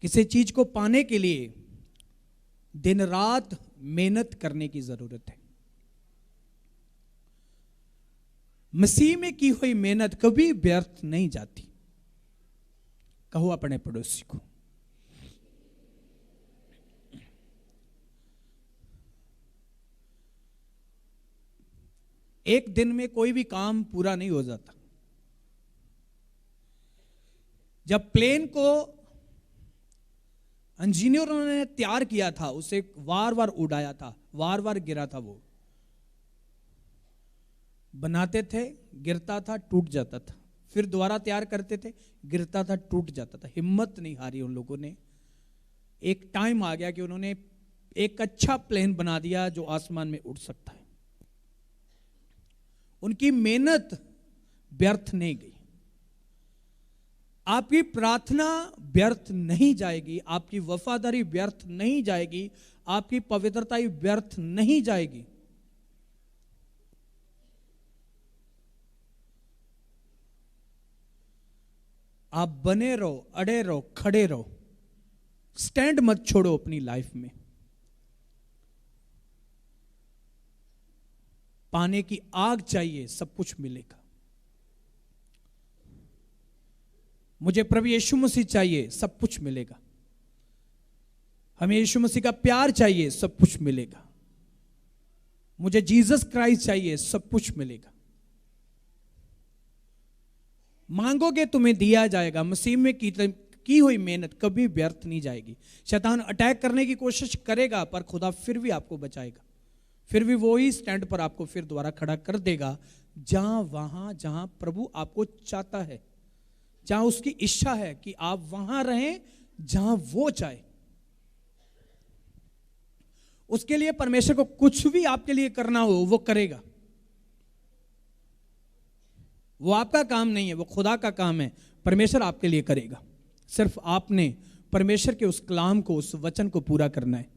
किसी चीज को पाने के लिए दिन रात मेहनत करने की जरूरत है। मसीह में की हुई मेहनत कभी व्यर्थ नहीं जाती। कहो अपने पड़ोसी को, एक दिन में कोई भी काम पूरा नहीं हो जाता। जब प्लेन को इंजीनियरों ने तैयार किया था, उसे बार बार उड़ाया था, बार बार गिरा था, वो बनाते थे, गिरता था, टूट जाता था, फिर दोबारा तैयार करते थे, गिरता था, टूट जाता था। हिम्मत नहीं हारी उन लोगों ने। एक टाइम आ गया कि उन्होंने एक अच्छा प्लेन बना दिया जो आसमान में उड़ सकता है। उनकी मेहनत व्यर्थ नहीं गई। आपकी प्रार्थना व्यर्थ नहीं जाएगी, आपकी वफादारी व्यर्थ नहीं जाएगी, आपकी पवित्रता व्यर्थ नहीं जाएगी। आप बने रहो, अड़े रहो, खड़े रहो, स्टैंड मत छोड़ो अपनी लाइफ में। पाने की आग चाहिए, सब कुछ मिलेगा। मुझे प्रभु यीशु मसीह चाहिए, सब कुछ मिलेगा। हमें यीशु मसीह का प्यार चाहिए, सब कुछ मिलेगा। मुझे जीसस क्राइस्ट चाहिए, सब कुछ मिलेगा। मांगोगे तुम्हें दिया जाएगा। मसीह में की हुई मेहनत कभी व्यर्थ नहीं जाएगी। शैतान अटैक करने की कोशिश करेगा, पर खुदा फिर भी आपको बचाएगा। फिर भी वो ही स्टैंड पर आपको फिर दोबारा खड़ा कर देगा, जहां प्रभु आपको चाहता है, जहां उसकी इच्छा है कि आप वहां रहें जहां वो चाहे। उसके लिए परमेश्वर को कुछ भी आपके लिए करना हो वो करेगा। वो आपका काम नहीं है, वो खुदा का काम है। परमेश्वर आपके लिए करेगा। सिर्फ आपने परमेश्वर के उस कलाम को, उस वचन को पूरा करना है,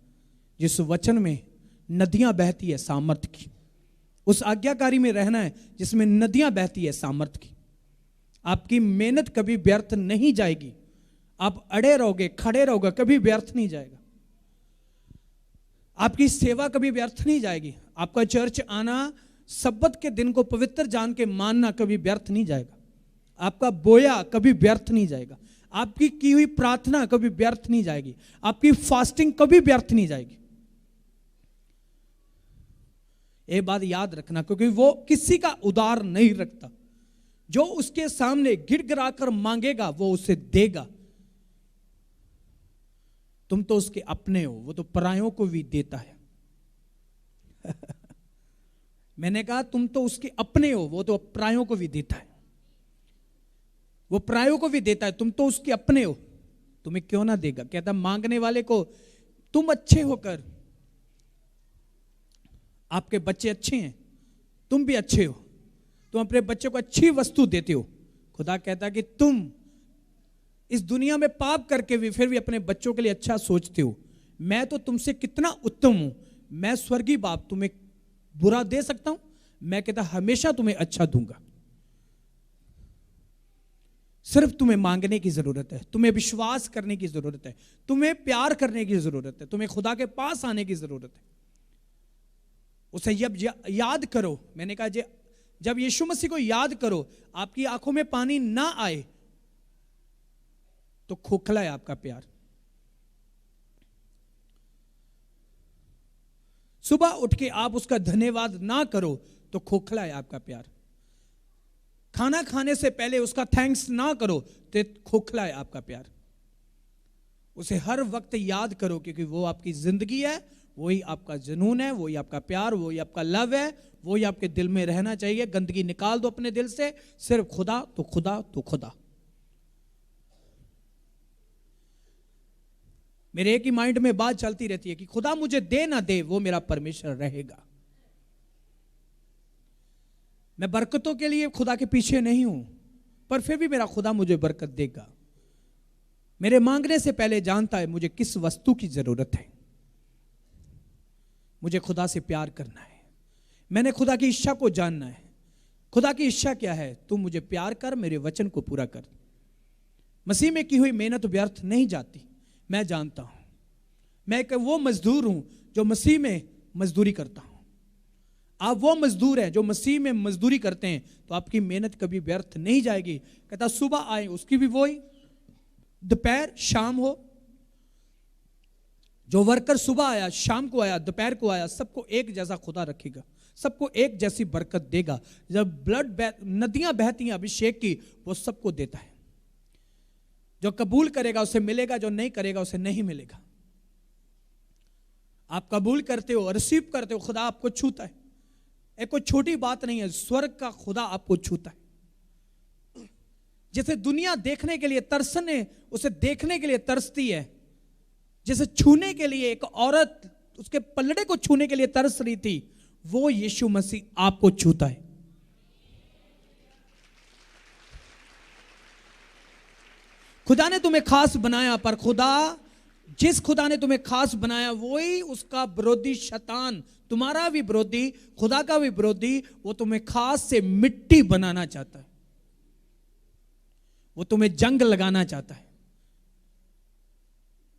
जिस वचन में नदियां बहती है सामर्थ की। उस आज्ञाकारी में रहना है जिसमें नदियां बहती है सामर्थ की। आपकी मेहनत कभी व्यर्थ नहीं जाएगी। आप अड़े रहोगे, खड़े रहोगे, कभी व्यर्थ नहीं जाएगा। आपकी सेवा कभी व्यर्थ नहीं जाएगी। आपका चर्च आना, सब्बत के दिन को पवित्र जान के मानना कभी व्यर्थ नहीं जाएगा। आपका बोया कभी व्यर्थ नहीं जाएगा। आपकी की हुई प्रार्थना कभी व्यर्थ नहीं जाएगी। आपकी फास्टिंग कभी व्यर्थ नहीं जाएगी। ये बात याद रखना, क्योंकि वो किसी का उधार नहीं रखता। जो उसके सामने गिड़गिड़ाकर मांगेगा वो उसे देगा। तुम तो उसके अपने हो, वो तो परायों को भी देता है। मैंने कहा तुम तो उसके अपने हो, वो तो परायों को भी देता है। वो परायों को भी देता है, तुम तो उसके अपने हो, तुम्हें क्यों ना देगा। कहता मांगने वाले को, तुम अच्छे होकर, आपके बच्चे अच्छे हैं, तुम भी अच्छे हो, तुम अपने बच्चे को अच्छी वस्तु देते हो। खुदा कहता है कि तुम इस दुनिया में पाप करके भी फिर भी अपने बच्चों के लिए अच्छा सोचते हो। मैं तो तुमसे कितना उत्तम हूं। मैं स्वर्गीय बाप तुम्हें बुरा दे सकता हूं? मैं कहता हमेशा तुम्हें अच्छा दूंगा। सिर्फ तुम्हें मांगने की जरूरत है, तुम्हें विश्वास करने की जरूरत है, तुम्हें प्यार करने की जरूरत है, तुम्हें खुदा के पास आने की जरूरत है। उसे जब याद करो, मैंने कहा जब यीशु मसीह को याद करो, आपकी आंखों में पानी ना आए तो खोखला है आपका प्यार। सुबह उठ के आप उसका धन्यवाद ना करो तो खोखला है आपका प्यार। खाना खाने से पहले उसका थैंक्स ना करो तो खोखला है आपका प्यार। उसे हर वक्त याद करो, क्योंकि वो आपकी जिंदगी है, वही आपका जुनून है, वही आपका प्यार, वही आपका लव है, वही आपके दिल में रहना चाहिए। गंदगी निकाल दो अपने दिल से, सिर्फ खुदा तो खुदा तो खुदा। मेरे एक ही माइंड में बात चलती रहती है कि खुदा मुझे दे ना दे, वो मेरा परमेश्वर रहेगा। मैं बरकतों के लिए खुदा के पीछे नहीं हूं, पर फिर भी मेरा खुदा मुझे बरकत देगा। मेरे मांगने से पहले जानता है मुझे किस वस्तु की जरूरत है। मुझे खुदा से प्यार करना है, मैंने खुदा की इच्छा को जानना है। खुदा की इच्छा क्या है? तू मुझे प्यार कर, मेरे वचन को पूरा कर। मसीह में की हुई मेहनत व्यर्थ नहीं जाती। मैं जानता हूं, मैं एक वो मजदूर हूं जो मसीह में मजदूरी करता हूं। आप वो मजदूर हैं जो मसीह में मजदूरी करते हैं, तो आपकी मेहनत कभी व्यर्थ नहीं जाएगी। कहता सुबह आए उसकी भी वही, दोपहर शाम हो, जो वर्कर सुबह आया, शाम को आया, दोपहर को आया, सबको एक जैसा खुदा रखेगा, सबको एक जैसी बरकत देगा। जब नदियां बहती हैं अभिषेक की, वो सबको देता है। जो कबूल करेगा उसे मिलेगा, जो नहीं करेगा उसे नहीं मिलेगा। आप कबूल करते हो, रिसीव करते हो, खुदा आपको छूता है। एक कोई छोटी बात नहीं है, स्वर्ग का खुदा आपको छूता है। जैसे दुनिया देखने के लिए तरसने, उसे देखने के लिए तरसती है, जैसे छूने के लिए एक औरत उसके पलड़े को छूने के लिए तरस रही थी, वो यीशु मसीह आपको छूता है। खुदा ने तुम्हें खास बनाया, पर जिस खुदा ने तुम्हें खास बनाया वही उसका विरोधी शैतान, तुम्हारा भी विरोधी, खुदा का भी विरोधी, वो तुम्हें खास से मिट्टी बनाना चाहता है। वो तुम्हें जंग लगाना चाहता है।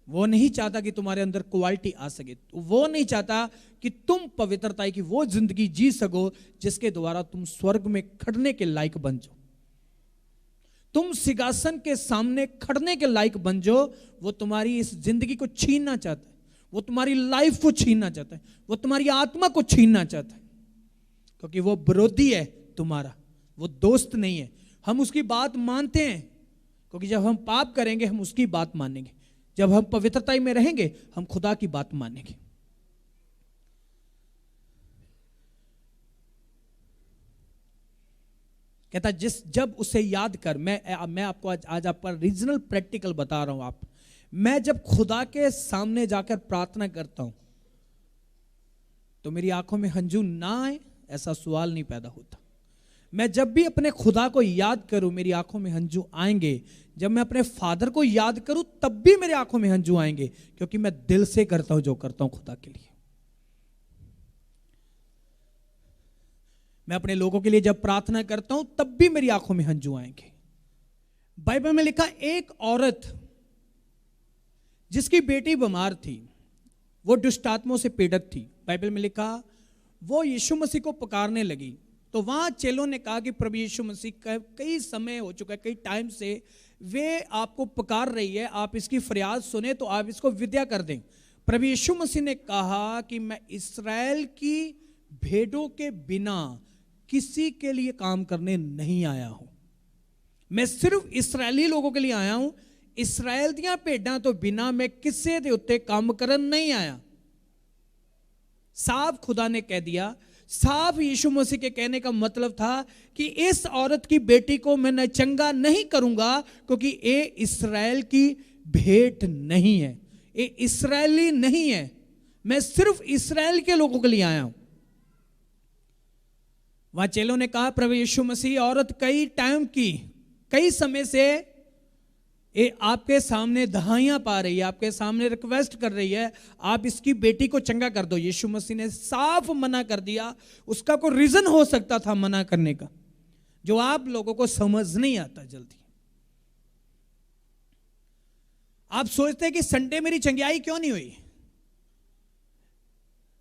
वो नहीं चाहता कि तुम्हारे अंदर क्वालिटी आ सके। वो नहीं चाहता कि तुम पवित्रता की वो जिंदगी जी सको जिसके द्वारा तुम स्वर्ग में खड़ने के लायक बन जाओ, तुम सिंहासन के सामने खड़ने के लायक बन जाओ। वो तुम्हारी इस जिंदगी को छीनना चाहता है, वो तुम्हारी लाइफ को छीनना चाहता है, वो तुम्हारी आत्मा को छीनना चाहता है, क्योंकि वो विरोधी है तुम्हारा, वो दोस्त नहीं है। हम उसकी बात मानते हैं, क्योंकि जब हम पाप करेंगे हम उसकी बात मानेंगे, जब हम पवित्रता में रहेंगे हम खुदा की बात मानेंगे। कहता जब उसे याद कर, मैं आपको आज आपका रीजनल प्रैक्टिकल बता रहा हूं। मैं जब खुदा के सामने जाकर प्रार्थना करता हूं तो मेरी आंखों में हंझू ना आए ऐसा सवाल नहीं पैदा होता। मैं जब भी अपने खुदा को याद करूं मेरी आंखों में हंझू आएंगे। जब मैं अपने फादर को याद करूं तब भी मेरी आंखों में हंझू आएंगे, क्योंकि मैं दिल से करता हूं जो करता हूं खुदा के लिए। मैं अपने लोगों के लिए जब प्रार्थना करता हूं तब भी मेरी आंखों में हंझू आएंगे। बाइबल में लिखा, एक औरत जिसकी बेटी बीमार थी, वो दुष्ट आत्माओं से पीड़ित थी। बाइबल में लिखा वो यीशु मसीह को पुकारने लगी, तो वहां चेलों ने कहा कि प्रभु यीशु मसीह का कई समय हो चुका है, कई टाइम से वे आपको पुकार रही है, आप इसकी फरियाद सुने तो आप इसको विद्या कर दें। प्रभु यीशु मसीह ने कहा कि मैं इस्राएल की भेड़ों के बिना किसी के लिए काम करने नहीं आया हूं, मैं सिर्फ इस्राएली लोगों के लिए आया हूं। इस्राएल दियां भेड़ां तो बिना मैं किसी दे उत्ते काम करन नहीं आया। साफ खुदा ने कह दिया, साफ यीशु मसीह के कहने का मतलब था कि इस औरत की बेटी को मैं चंगा नहीं करूंगा, क्योंकि ये इस्राएल की भेंट नहीं है, ये इस्राएली नहीं है, मैं सिर्फ इस्राएल के लोगों के लिए आया हूं। वहां चेलों ने कहा, प्रभु यीशु मसीह, औरत कई टाइम की, कई समय से ये आपके सामने दहाइयां पा रही है, आपके सामने रिक्वेस्ट कर रही है, आप इसकी बेटी को चंगा कर दो। यीशु मसीह ने साफ मना कर दिया। उसका कोई रीजन हो सकता था मना करने का, जो आप लोगों को समझ नहीं आता जल्दी। आप सोचते हैं कि संडे मेरी चंगाई क्यों नहीं हुई,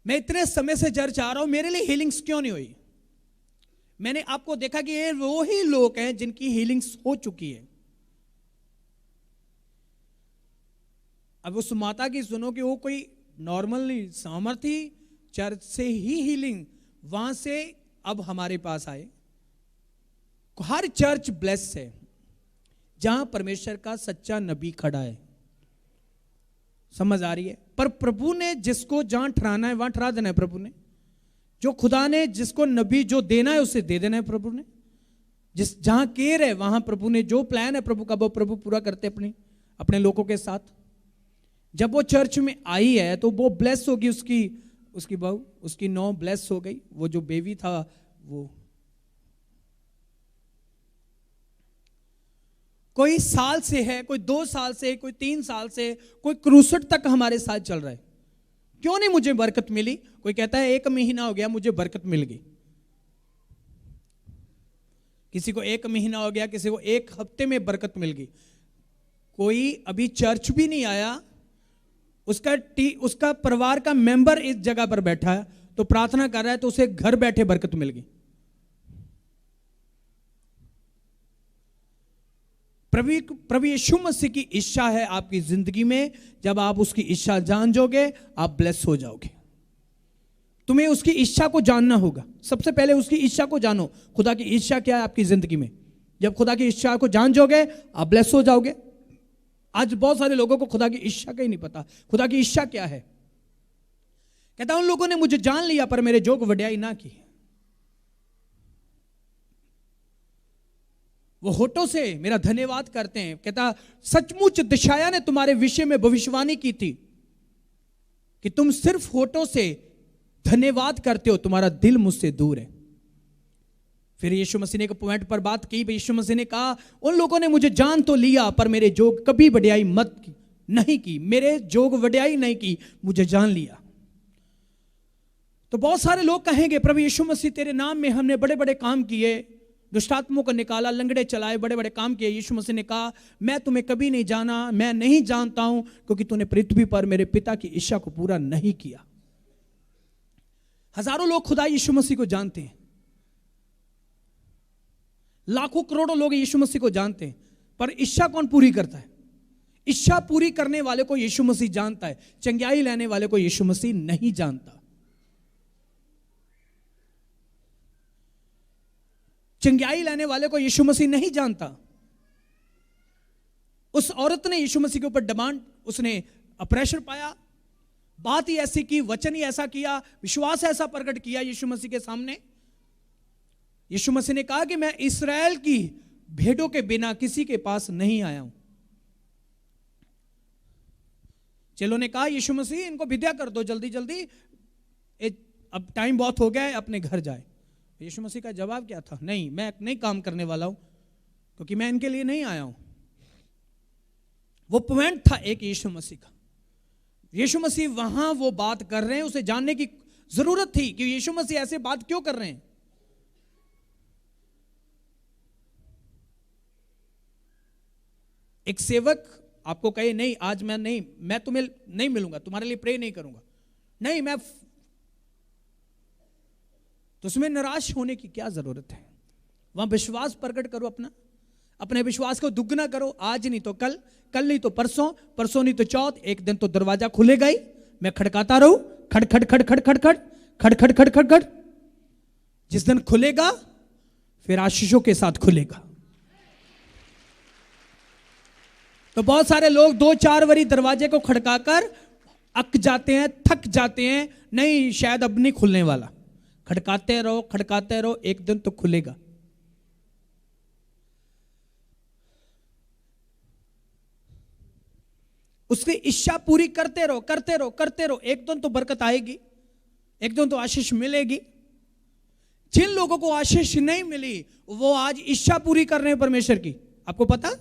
मैं इतने समय से चर्च आ रहा हूं, मेरे लिए हीलिंग्स क्यों नहीं हुई। मैंने आपको देखा कि ये वो ही लोग हैं जिनकी हीलिंग्स हो चुकी है। अब उस माता की सुनो कि वो कोई नॉर्मल सामर्थी चर्च से ही हीलिंग, वहां से अब हमारे पास आए। हर चर्च ब्लेस है जहां परमेश्वर का सच्चा नबी खड़ा है, समझ आ रही है। पर प्रभु ने जिसको जहां ठहराना है वहां ठहरा देना है। प्रभु ने, जो खुदा ने जिसको नबी जो देना है उसे दे देना है। प्रभु ने जिस जहां केयर है वहां प्रभु ने जो प्लान है प्रभु का वो प्रभु पूरा करते अपने लोगों के साथ। जब वो चर्च में आई है तो वो ब्लेस होगी, उसकी बहू, उसकी नौ ब्लेस हो गई। वो जो बेबी था वो कोई साल से है, कोई 2 साल से, कोई 3 साल से, कोई 63 तक हमारे साथ चल रहा है। क्यों नहीं मुझे बरकत मिली? कोई कहता है 1 महीना हो गया मुझे बरकत मिल गई, किसी को 1 महीना हो गया, किसी को 1 हफ्ते में बरकत मिल गई। कोई अभी चर्च भी नहीं आया, उसका परिवार का मेंबर इस जगह पर बैठा है, तो प्रार्थना कर रहा है, तो उसे घर बैठे बरकत मिल गई। प्रभु यीशु मसीह की इच्छा है आपकी जिंदगी में, जब आप उसकी इच्छा जान जाओगे आप ब्लेस हो जाओगे। तुम्हें उसकी इच्छा को जानना होगा। सबसे पहले उसकी इच्छा को जानो, खुदा की इच्छा क्या है आपकी जिंदगी में। जब खुदा की इच्छा को जान जाओगे आप ब्लेस हो जाओगे। आज बहुत सारे लोगों को खुदा की इच्छा का ही नहीं पता, खुदा की इच्छा क्या है। कहता उन लोगों ने मुझे जान लिया पर मेरे जोग वड्याई ना की। वो होठों से मेरा धन्यवाद करते हैं। कहता सचमुच दिशाया ने तुम्हारे विषय में भविष्यवाणी की थी कि तुम सिर्फ होठों से धन्यवाद करते हो, तुम्हारा दिल मुझसे दूर है। फिर यीशु मसीह ने एक पॉइंट पर बात की। यीशु मसीह ने कहा उन लोगों ने मुझे जान तो लिया पर मेरे जोग कभी वड्याई नहीं की, मेरे जोग वड्याई नहीं की, मुझे जान लिया। तो बहुत सारे लोग कहेंगे प्रभु यीशु मसीह तेरे नाम में हमने बड़े बड़े काम किए, दुष्टात्मों को निकाला, लंगड़े चलाए, बड़े बड़े काम किए। यीशु मसीह ने कहा मैं तुम्हें कभी नहीं जाना, मैं नहीं जानता हूं, क्योंकि तूने पृथ्वी पर मेरे पिता की इच्छा को पूरा नहीं किया। हजारों लोग खुदा यीशु मसीह को जानते हैं, लाखों करोड़ों लोग यीशु मसीह को जानते हैं, पर इच्छा कौन पूरी करता है? इच्छा पूरी करने वाले को यीशु मसीह जानता है, चंगाई लेने वाले को यीशु मसीह नहीं जानता। चंगाई लेने वाले को यीशु मसीह नहीं जानता। उस औरत ने यीशु मसीह के ऊपर डिमांड, उसने प्रेशर पाया, बात ही ऐसी की, वचन ही ऐसा किया, विश्वास ऐसा प्रकट किया यीशु मसीह के सामने। यीशु मसीह ने कहा कि मैं इस्राएल की भेड़ों के बिना किसी के पास नहीं आया हूं। चेलों ने कहा यीशु मसीह इनको विद्या कर दो जल्दी जल्दी, अब टाइम बहुत हो गया है, अपने घर जाए। यीशु मसीह का जवाब क्या था? नहीं, मैं नहीं काम करने वाला हूं, क्योंकि मैं इनके लिए नहीं आया हूं। वो पॉइंट था एक यीशु मसीह का। यीशु मसीह वहां वो बात कर रहे हैं, उसे जानने की जरूरत थी कि यीशु मसीह ऐसे बात क्यों कर रहे हैं। एक सेवक आपको कहे नहीं आज मैं तुम्हें नहीं मिलूंगा, तुम्हारे लिए प्रे नहीं करूंगा, नहीं मैं, तो उसमें निराश होने की क्या जरूरत है? वहां विश्वास प्रकट करो, अपने विश्वास को दुगना करो। आज नहीं तो कल, कल नहीं तो परसों, परसों नहीं तो चौथ, एक दिन तो दरवाजा खुलेगा ही। मैं खड़काता रहूं, खड़ खड़ खड़ खड़ खड़ खड़ खड़ खड़ खड़ खड़ खड़। जिस दिन खुलेगा फिर आशीषों के साथ खुलेगा। तो बहुत सारे लोग 2-4 बारी दरवाजे को खड़काकर अक जाते हैं, थक जाते हैं, नहीं शायद अब नहीं खुलने वाला। खड़काते रहो, एक दिन तो खुलेगा। उसकी इच्छा पूरी करते रहो, एक दिन तो बरकत आएगी, एक दिन तो आशीष मिलेगी। जिन लोगों को आशीष नहीं मिली वो आज इच्छा पूरी कर रहे हैं परमेश्वर की। आपको पता,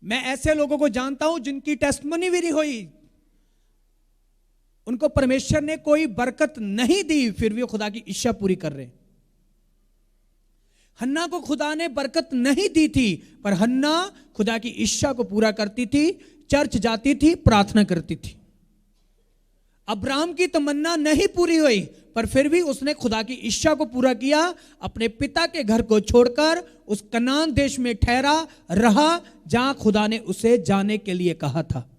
मैं ऐसे लोगों को जानता हूं जिनकी टेस्टमनी भी नहीं हुई, उनको परमेश्वर ने कोई बरकत नहीं दी, फिर भी खुदा की इच्छा पूरी कर रहे हैं। हन्ना को खुदा ने बरकत नहीं दी थी, पर हन्ना खुदा की इच्छा को पूरा करती थी, चर्च जाती थी, प्रार्थना करती थी। अब्राहम की तमन्ना नहीं पूरी हुई, पर फिर भी उसने खुदा की इच्छा को पूरा किया। अपने पिता के घर को छोड़कर उस कनान देश में ठहरा रहा, जहां खुदा ने उसे जाने के लिए कहा था।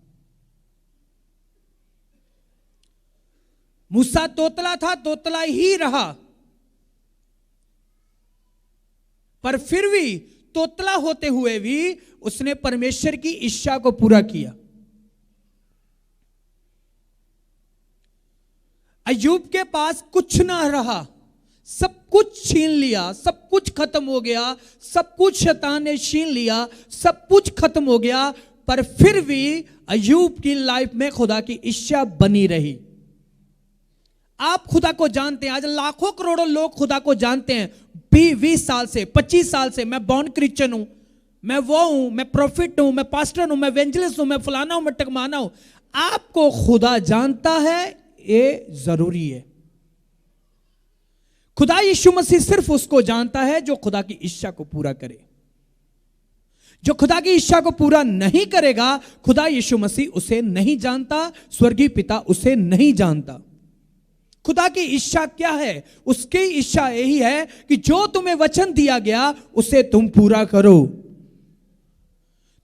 मूसा तोतला था, तोतला ही रहा, पर फिर भी तोतला होते हुए भी उसने परमेश्वर की इच्छा को पूरा किया। अय्यूब के पास कुछ ना रहा, सब कुछ छीन लिया, सब कुछ खत्म हो गया, सब कुछ शैतान ने छीन लिया, सब कुछ खत्म हो गया, पर फिर भी अय्यूब की लाइफ में खुदा की इच्छा बनी रही। आप खुदा को जानते हैं, आज लाखों करोड़ों लोग खुदा को जानते हैं। 20 साल से, 25 साल से मैं बॉर्न क्रिश्चियन हूं, मैं वो हूं, मैं प्रॉफिट हूं, मैं पास्टर हूं, मैं एवेंजलिस्ट हूं, मैं फलाना हूं, मैं टकमाना हूं। आपको खुदा जानता है, ये जरूरी है। खुदा यीशु मसीह सिर्फ उसको जानता है जो खुदा की इच्छा को पूरा करे, जो खुदा की इच्छा को पूरा नहीं करेगा, खुदा यीशु मसीह उसे नहीं जानता, स्वर्गीय पिता उसे नहीं जानता। खुदा की इच्छा क्या है? उसकी इच्छा यही है कि जो तुम्हें वचन दिया गया उसे तुम पूरा करो।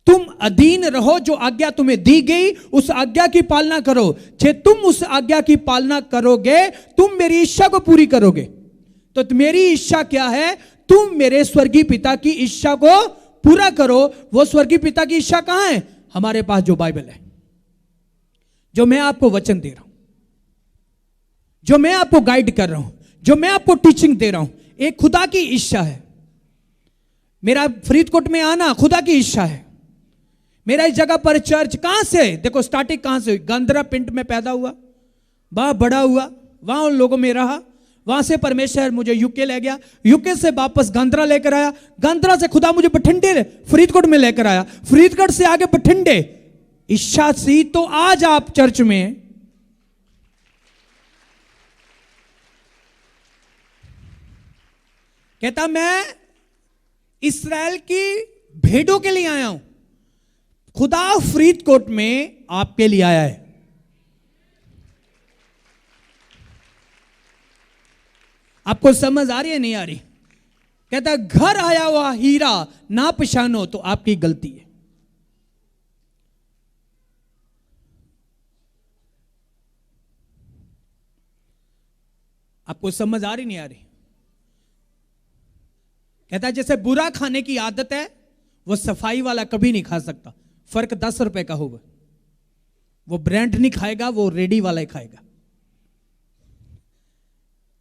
तुम अधीन रहो, जो आज्ञा तुम्हें दी गई उस आज्ञा की पालना करो। जे तुम उस आज्ञा की पालना करोगे, तुम मेरी इच्छा को पूरी करोगे। तो मेरी इच्छा क्या है? तुम मेरे स्वर्गीय पिता की इच्छा को पूरा करो। वो स्वर्गीय पिता की इच्छा कहां है? हमारे पास जो बाइबल है, जो मैं आपको वचन दे रहा हूं, जो मैं आपको गाइड कर रहा हूं, जो मैं आपको टीचिंग दे रहा हूं, एक खुदा की इच्छा है। मेरा फरीदकोट में आना खुदा की इच्छा है। मेरा इस जगह पर चर्च कहां से? देखो स्टार्टिंग कहां से हुई? गांधरा पिंड में पैदा हुआ, वहां बड़ा हुआ, वहां उन लोगों में रहा, वहां से परमेश्वर मुझे यूके ले गया, यूके से वापस गांधरा लेकर आया, गांधरा से खुदा मुझे बठिंडे फरीदकोट में लेकर आया, फरीदकोट से आगे बठिंडे। इच्छा सी तो आज आप चर्च में। कहता मैं इस्राएल की भेड़ों के लिए आया हूं। खुदा फरीदकोट में आपके लिए आया है। आपको समझ आ रही है नहीं आ रही? कहता घर आया हुआ हीरा ना पहचानो तो आपकी गलती है। आपको समझ आ रही नहीं आ रही? कहता जैसे बुरा खाने की आदत है, वो सफाई वाला कभी नहीं खा सकता। फर्क 10 रुपए का होगा। वो ब्रांड नहीं खाएगा, वो रेडी वाला ही खाएगा।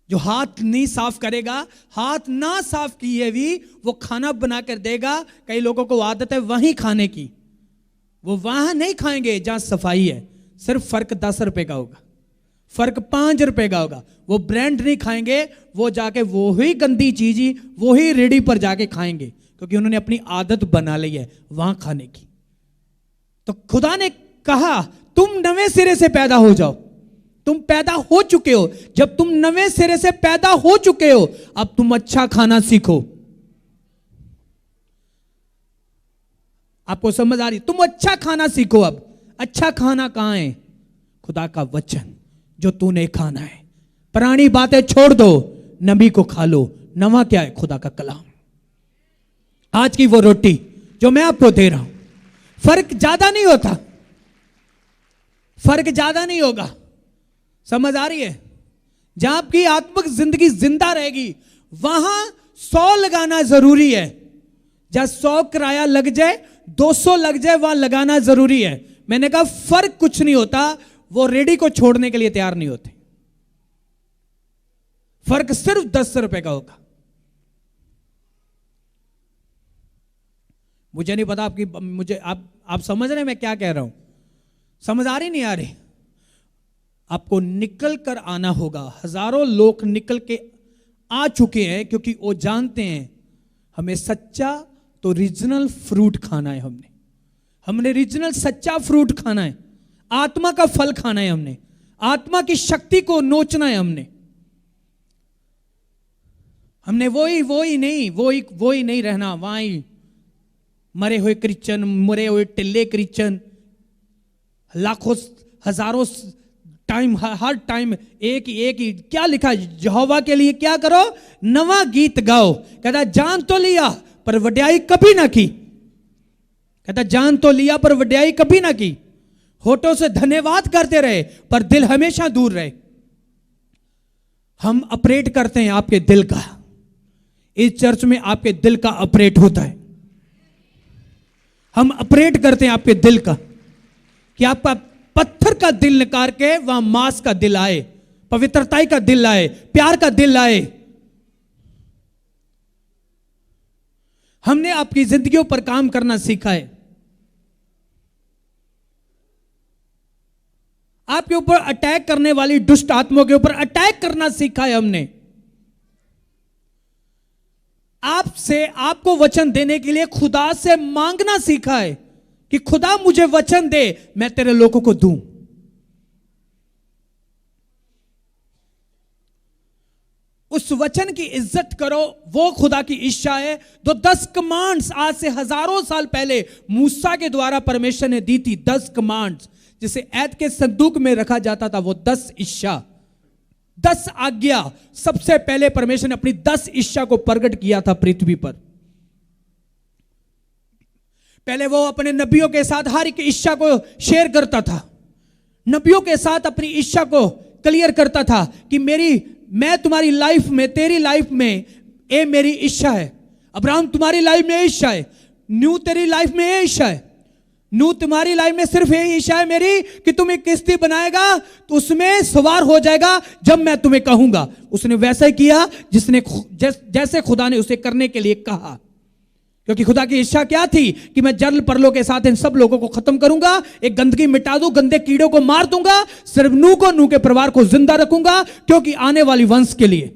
जो हाथ नहीं साफ करेगा, हाथ ना साफ किए भी वो खाना बना कर देगा। कई लोगों को आदत है वहीं खाने की, वो वहां नहीं खाएंगे जहां सफाई है। सिर्फ फर्क 10 रुपए का होगा, फर्क 5 रुपए का होगा। वो ब्रांड नहीं खाएंगे, वो जाके वो ही गंदी चीज ही वो ही रेडी पर जाके खाएंगे, क्योंकि उन्होंने अपनी आदत बना ली है वहां खाने की। तो खुदा ने कहा तुम नवे सिरे से पैदा हो जाओ। तुम पैदा हो चुके हो। जब तुम नवे सिरे से पैदा हो चुके हो, अब तुम अच्छा खाना सीखो। आपको समझ आ रही? तुम अच्छा खाना सीखो। अब अच्छा खाना कहां है? खुदा का वचन जो तूने खाना है। पुरानी बातें छोड़ दो, नबी को खा लो। नवा क्या है? खुदा का कलाम। आज की वो रोटी जो मैं आपको दे रहा हूं, फर्क ज्यादा नहीं होता, फर्क ज्यादा नहीं होगा। समझ आ रही है? जहां आपकी आत्मिक जिंदगी जिंदा रहेगी वहां 100 लगाना जरूरी है। जहां 100 किराया लग जाए, 200 लग जाए, वहां लगाना जरूरी है। मैंने कहा फर्क कुछ नहीं होता। वो रेडी को छोड़ने के लिए तैयार नहीं होते। फर्क सिर्फ 10 रुपए का होगा। मुझे नहीं पता आपकी मुझे आप समझ रहे हैं मैं क्या कह रहा हूं? समझ आ रही नहीं आ रही? आपको निकल कर आना होगा। हजारों लोग निकल के आ चुके हैं, क्योंकि वो जानते हैं हमें सच्चा तो रीजनल फ्रूट खाना है। हमने रीजनल सच्चा फ्रूट खाना है। आत्मा का फल खाना है। हमने आत्मा की शक्ति को नोचना है। हमने वही नहीं रहना। वहीं मरे हुए क्रिश्चियन, मरे हुए टिल्ले क्रिश्चियन, लाखों हजारों टाइम, हर टाइम एक ही क्या लिखा है? यहोवा के लिए क्या करो? नवा गीत गाओ। कहता जान तो लिया पर वड्याई कभी ना की। कहता जान तो लिया पर वड्याई कभी ना की। होठों से धन्यवाद करते रहे पर दिल हमेशा दूर रहे। हम ऑपरेट करते हैं आपके दिल का। इस चर्च में आपके दिल का ऑपरेट होता है। हम ऑपरेट करते हैं आपके दिल का, कि आपका पत्थर का दिल निकाल के वहां मांस का दिल आए, पवित्रताई का दिल आए, प्यार का दिल आए। हमने आपकी जिंदगियों पर काम करना सीखा है। आपके ऊपर अटैक करने वाली दुष्ट आत्माओं के ऊपर अटैक करना सीखा है हमने। आपसे आपको वचन देने के लिए खुदा से मांगना सीखा है कि खुदा मुझे वचन दे, मैं तेरे लोगों को दूं। उस वचन की इज्जत करो, वो खुदा की इच्छा है। तो 10 कमांड्स आज से हजारों साल पहले मूसा के द्वारा परमेश्वर ने दी थी। 10 कमांड्स जिसे ऐद के संदूक में रखा जाता था, वो 10 इच्छा, 10 आज्ञा सबसे पहले परमेश्वर ने अपनी 10 इच्छा को प्रकट किया था पृथ्वी पर। पहले वो अपने नबियों के साथ हर एक इच्छा को शेयर करता था, नबियों के साथ अपनी इच्छा को क्लियर करता था कि मैं तुम्हारी लाइफ में, तेरी लाइफ में ये मेरी इच्छा है। अब्राहम तुम्हारी लाइफ में ये इच्छा है, न्यू तेरी लाइफ में ये इच्छा है, न्यू तुम्हारी लाइफ में सिर्फ यही इच्छा है मेरी कि तुम एक किश्ती बनाएगा तो उसमें सवार हो जाएगा जब मैं तुम्हें कहूंगा। उसने वैसा ही किया जैसे खुदा ने उसे करने के लिए कहा, क्योंकि खुदा की इच्छा क्या थी कि मैं जल परलों के साथ इन सब लोगों को खत्म करूंगा, एक गंदगी मिटा दूं, गंदे कीड़ों को मार दूंगा, सिर्फ नूह के परिवार को जिंदा रखूंगा, क्योंकि आने वाली वंश के लिए।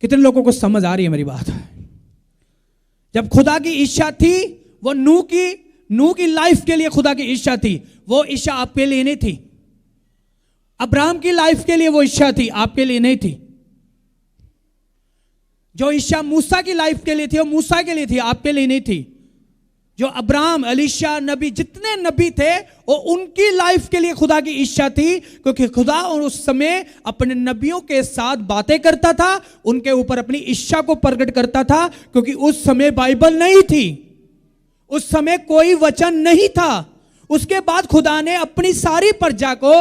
कितने लोगों को समझ आ रही है मेरी बात? जब खुदा की इच्छा थी, वो नूह की लाइफ के लिए खुदा की इच्छा थी, वो इच्छा आपके लिए नहीं थी। अब्राहम की लाइफ के लिए वो इच्छा थी, आपके लिए नहीं थी। जो इच्छा मूसा की लाइफ के लिए थी, वो मूसा के लिए थी, आपके लिए नहीं थी। जो अब्राहम, एलीशा नबी, जितने नबी थे, वो उनकी लाइफ के लिए खुदा की इच्छा थी, क्योंकि खुदा उस समय अपने नबियों के साथ बातें करता था, उनके ऊपर अपनी इच्छा को प्रकट करता था, क्योंकि उस समय बाइबल नहीं थी, उस समय कोई वचन नहीं था। उसके बाद खुदा ने अपनी सारी प्रजा को,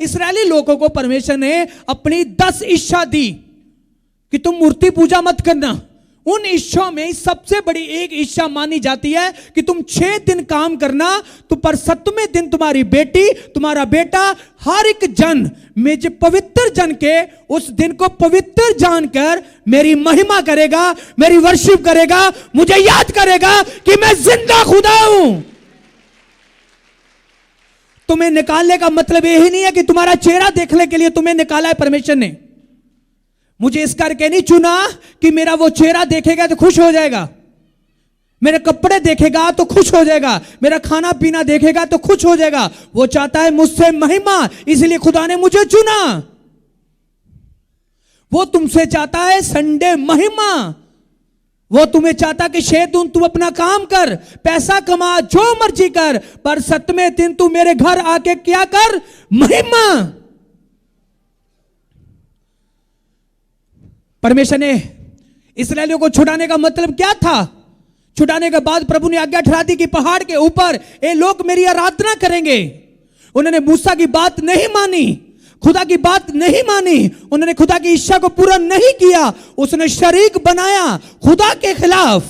इस्राएली लोगों को परमेश्वर ने अपनी 10 इच्छा दी कि तुम मूर्ति पूजा मत करना। उन इच्छाओं में सबसे बड़ी एक इच्छा मानी जाती है कि तुम 6 दिन काम करना, तो पर 7वें दिन तुम्हारी बेटी, तुम्हारा बेटा, हर एक जन में जो पवित्र जन के उस दिन को पवित्र जानकर मेरी महिमा करेगा, मेरी वर्शिप करेगा, मुझे याद करेगा कि मैं जिंदा खुदा हूं। तुम्हें निकालने का मतलब यही नहीं है कि तुम्हारा चेहरा देखने के लिए तुम्हें निकाला है परमेश्वर ने। मुझे इस करके नहीं चुना कि मेरा वो चेहरा देखेगा तो खुश हो जाएगा, मेरे कपड़े देखेगा तो खुश हो जाएगा, मेरा खाना पीना देखेगा तो खुश हो जाएगा। वो चाहता है मुझसे महिमा, इसलिए खुदा ने मुझे चुना। वो तुमसे चाहता है संडे महिमा, वो तुम्हें चाहता कि 6 दिन तुम अपना काम कर, पैसा कमा, जो मर्जी कर, पर 7वें दिन तू मेरे घर आके क्या कर? महिमा। परमेश्वर ने इस्राएलियों को छुड़ाने का मतलब क्या था? छुड़ाने के बाद प्रभु ने आज्ञा ठहरा दी कि पहाड़ के ऊपर ये लोग मेरी आराधना करेंगे। उन्होंने मूसा की बात नहीं मानी, खुदा की बात नहीं मानी, उन्होंने खुदा की इच्छा को पूरा नहीं किया, उसने शरीक बनाया खुदा के खिलाफ।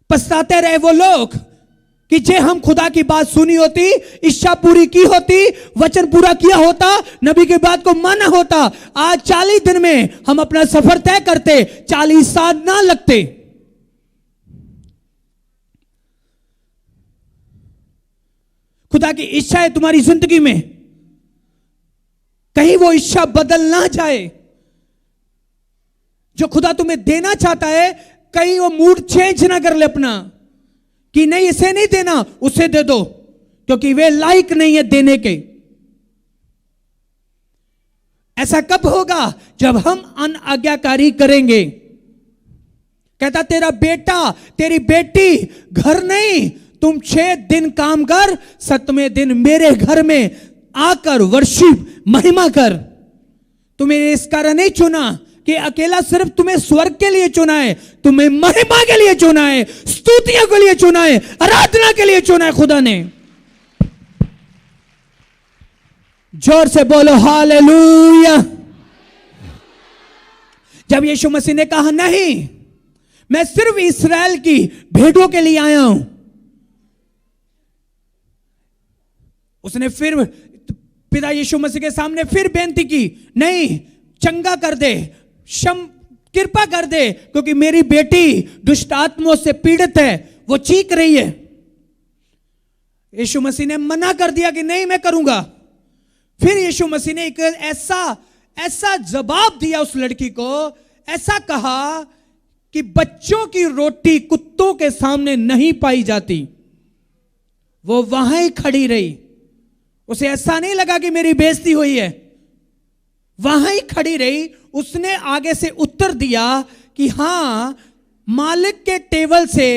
पछताते रहे वो लोग कि जे हम खुदा की बात सुनी होती, इच्छा पूरी की होती, वचन पूरा किया होता, नबी की बात को माना होता, आज 40 दिन में हम अपना सफर तय करते, 40 साल ना लगते। खुदा की इच्छा है तुम्हारी जिंदगी में, कहीं वो इच्छा बदल ना जाए। जो खुदा तुम्हें देना चाहता है, कहीं वो मूड चेंज ना कर ले अपना कि नहीं इसे नहीं देना, उसे दे दो, क्योंकि वे लायक नहीं है देने के। ऐसा कब होगा? जब हम अनाज्ञाकारी करेंगे। कहता तेरा बेटा, तेरी बेटी घर नहीं, तुम 6 दिन काम कर, 7वें दिन मेरे घर में आकर वर्शिप, महिमा कर। तुम्हें इस कारण नहीं चुना कि अकेला सिर्फ तुम्हें स्वर्ग के लिए चुना है, तुम्हें महिमा के लिए चुना है, स्तुतियों के लिए चुना है, आराधना के लिए चुना है खुदा ने। जोर से बोलो हालेलुया। जब यीशु मसीह ने कहा नहीं, मैं सिर्फ इस्राएल की भेड़ों के लिए आया हूं, उसने फिर पिता यीशु मसीह के सामने फिर बेनती की, नहीं चंगा कर दे, कृपा कर दे, क्योंकि मेरी बेटी दुष्ट आत्माओं से पीड़ित है, वो चीख रही है। यीशु मसीह ने मना कर दिया कि नहीं मैं करूंगा। फिर यीशु मसीह ने एक ऐसा जवाब दिया उस लड़की को, ऐसा कहा कि बच्चों की रोटी कुत्तों के सामने नहीं पाई जाती। वो वहां ही खड़ी रही उसे ऐसा नहीं लगा कि मेरी बेइज्जती हुई है, वहां ही खड़ी रही। उसने आगे से उत्तर दिया कि हां, मालिक के टेबल से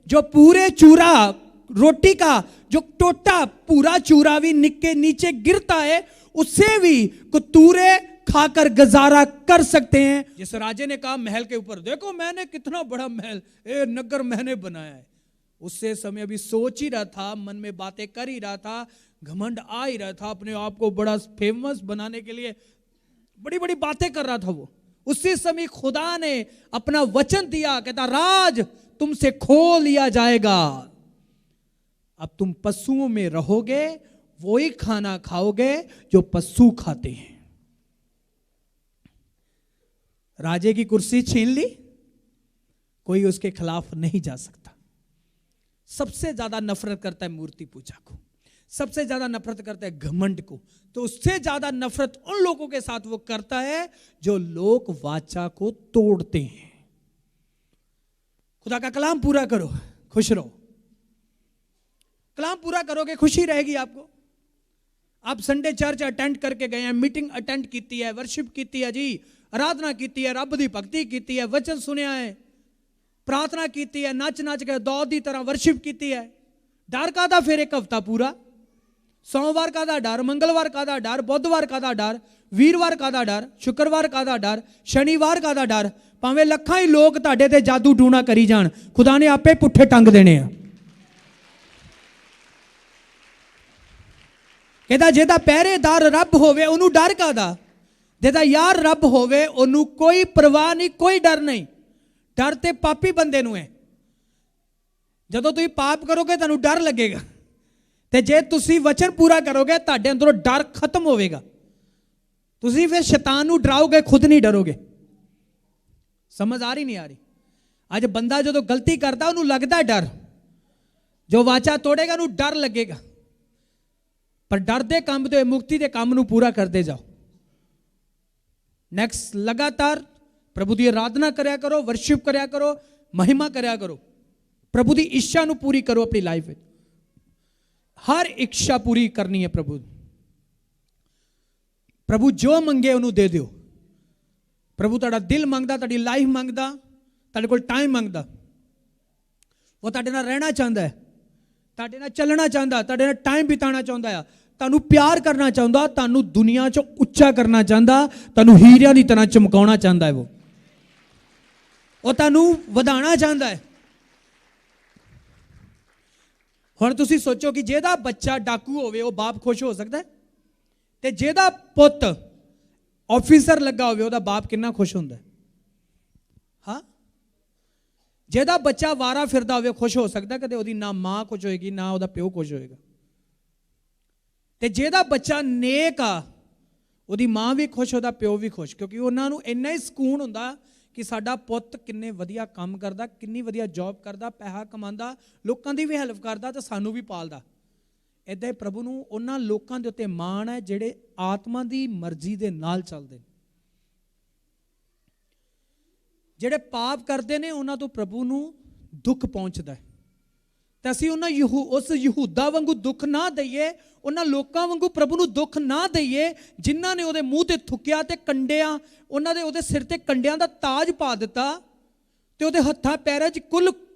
जो पूरे चूरा रोटी का जो टोटा पूरा चूरा भी निके नीचे गिरता है, उससे भी कुतूरे खाकर गुजारा कर सकते हैं। जिस राजे ने कहा महल के ऊपर, देखो मैंने कितना बड़ा महल, नगर मैंने बनाया है, उससे समय अभी सोच ही रहा था, मन में बातें कर ही रहा था, घमंड आ ही रहा था, अपने आप को बड़ा फेमस बनाने के लिए बड़ी बड़ी बातें कर रहा था वो। उसी समय खुदा ने अपना वचन दिया, कहता राज तुमसे खो लिया जाएगा, अब तुम पशुओं में रहोगे, वही खाना खाओगे जो पशु खाते हैं। राजे की कुर्सी छीन ली, कोई उसके खिलाफ नहीं जा सकता। सबसे ज्यादा नफरत करता है मूर्ति पूजा को, सबसे ज्यादा नफरत करता है घमंड को, तो उससे ज्यादा नफरत उन लोगों के साथ वो करता है जो लोक वाचा को तोड़ते हैं। खुदा का कलाम पूरा करो, खुश रहो। कलाम पूरा करोगे, खुशी रहेगी आपको। आप संडे चर्च अटेंड करके गए हैं, मीटिंग अटेंड की है, वर्शिप की है जी, आराधना की है, रब दी भक्ति की है, वचन सुनिया है, प्रार्थना की है, नच नच के दौद की तरह वर्शिप की है। डर का था फिर एक हफ्ता पूरा, सोमवार का था डर, मंगलवार का था डर, बुधवार का था डर, वीरवार का था डर, शुक्रवार का था डर, शनिवार का था डर। भावें लखां ही लोग तुहाडे ते जादू टूना करी जान, खुदा ने आपे पुट्ठे टंग देने हैं। कहता जेदा पहरेदार रब होवे ओनू डर कादा, जेदा यार रब होवे ओनू कोई परवाह नहीं, कोई डर नहीं। डर ते पापी बंदे नू है। जदों तुसीं पाप करोगे तुहानू डर लगेगा, ते जे तुसीं वचन पूरा करोगे तुहाडे अंदरों डर खत्म होवेगा। तुसीं फिर शैतान नू डराओगे, खुद नहीं डरोगे। समझ आ रही नहीं आ रही? अज बंदा जदों गलती करता ओनू लगदा डर, जो वाचा तोड़ेगा ओनू डर लगेगा। पर डर दे काम ते मुक्ति दे काम नू पूरा करते जाओ। नेक्स्ट, लगातार प्रभु की आराधना करया करो, वर्शिप करया करो, महिमा करया करो, प्रभु की इच्छा नू पूरी करो अपनी लाइफ में। हर इच्छा पूरी करनी है प्रभु। प्रभु जो मंगे उन्होंने दे दियो। प्रभु तुहाडा दिल मंगदा, तुहाडी लाइफ मंगदा, तुहाडे कोल टाइम मंगदा, वो तुहाडे नाल रहना चाहता है, तुहाडे नाल चलना चाहता, तुहाडे नाल टाइम बिताना चाहता है, तुहानू प्यार करना चाहता, तुहानू दुनिया चो उच्चा करना चाहता, तुहानू हीरियां दी तरह चमकाउणा चाहता है, वो तुहानू वधाना चाहता है। हुण तुसीं सोचो कि जेदा बच्चा डाकू होवे वो बाप खुश हो सकता है, ते जेदा पुत ऑफिसर लगा होवे ओदा बाप कितना खुश होंदा है? हाँ, जेदा बच्चा वारा फिरदा होवे खुश हो सकता है? कदे ओदी ना मां खुश होएगी ना ओदा प्यो खुश होएगा। ते जेदा बच्चा नेक आ ओदी मां भी खुश, ओदा प्यो भी खुश, क्योंकि उन्हां नूं इन्ना ही सकून हुंदा कि साडा पुੱਤ किन्ने वधिया काम करदा, किन्नी वधिया जॉब करदा, पैसा कमांदा, लोकां दी भी हेल्प करदा ते सानू भी पालदा। इदां प्रभु नूं उन्हां लोकां दे उत्ते माण है जिहड़े आत्मा दी मर्जी दे नाल चलदे, जिहड़े पाप करदे ने उन्हां तों प्रभु नूं दुख पहुंचदा है। ते असीं उस यहूदा वांगू दुख ना दईए, उन्हां लोकां वांगू प्रभु नूं दुख ना दईए जिन्हां ने उहदे मूँह ते थुक्किया ते कंडियां उन्हां दे उहदे सिर ते कंडियां दा ताज पा दिता ते उहदे हत्थां पैरां 'च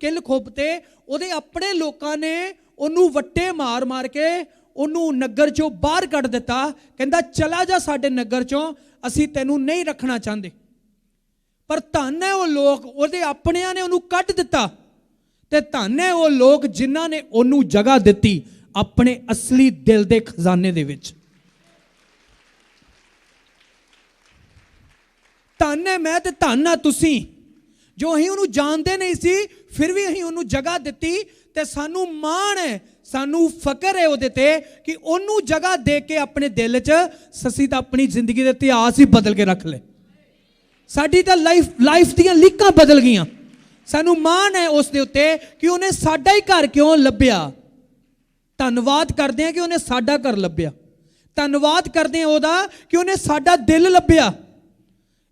किल खोपते। उहदे अपने लोकां ने उहनूं वट्टे मार मार के उहनूं नगर चों बाहर कढ दिता। कहंदा चला जा साडे नगर चों, असीं तैनूं नहीं रखना चाहते। पर धन है वो लोग, उहदे अपणियां ने उहनूं कढ दिता, ते धन है वो लोग जिन्हां ने उहनूं जगह दिती अपने असली दिल दे खजाने दे विच। धन है मैं ते धन आ तुसीं, जो असीं उहनूं जानदे नहीं सी फिर भी असीं उहनूं जगह दिती, ते सानू मान है, सानू फकर है उहदे ते कि उहनूं जगह दे के अपने दिल च असीं तां अपनी जिंदगी दे इतिहास ही बदल के रख ले। साडी तां लाइफ दियां लीकां बदल गईयां। सानू मान है उस दे उत्ते कि उन्हें साडा ही घर क्यों लभ्या। धन्नवाद करते हैं कि उन्हें साडा घर लभ्या, धन्नवाद करते हैं ओदा कि उन्हें साडा दिल लभ्या।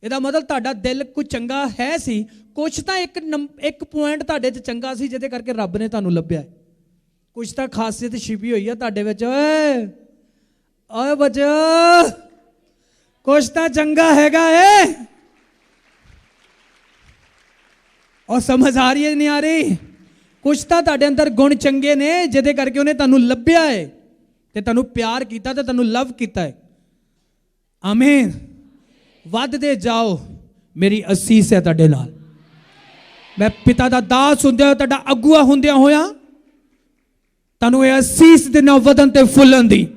ਇਹਦਾ मतलब ਤੁਹਾਡਾ दिल कोई चंगा है सी, कुछ तो एक पॉइंट ਤੁਹਾਡੇ 'ਚ ਚੰਗਾ ਸੀ ਜਿਹਦੇ ਕਰਕੇ ਰੱਬ ਨੇ ਤੁਹਾਨੂੰ ਲੱਭਿਆ। कुछ तो खासियत छिपी हुई है ਤੁਹਾਡੇ ਵਿੱਚ। ਓਏ ਓਏ ਬੱਚੋ ਕੁਛ ਤਾਂ ਚੰਗਾ ਹੈਗਾ ਏ। और समझ आ रही है नहीं आ रही? कुछ ਤਾਂ ਤੁਹਾਡੇ ਅੰਦਰ ਗੁਣ ਚੰਗੇ ਨੇ ਜਿਹਦੇ ਕਰਕੇ ਉਹਨੇ ਤੁਹਾਨੂੰ ਲੱਭਿਆ ਹੈ ਤੇ ਤੁਹਾਨੂੰ ਪਿਆਰ ਕੀਤਾ ਤੇ ਤੁਹਾਨੂੰ ਲਵ ਕੀਤਾ ਹੈ। ਆਮੀਨ। ਵੱਧਦੇ ਜਾਓ, ਮੇਰੀ ਅਸੀਸ ਹੈ ਤੁਹਾਡੇ ਨਾਲ। ਮੈਂ ਪਿਤਾ ਦਾ ਦਾਸ ਹੁੰਦਿਆਂ ਹੋਇਆ, ਤੁਹਾਡਾ ਅਗੂਆ ਹੁੰਦਿਆਂ ਹੋਇਆ ਤੁਹਾਨੂੰ ਇਹ ਅਸੀਸ ਦੇ ਨਾਲ ਵਧਣ ਤੇ ਫੁੱਲਣ ਦੀ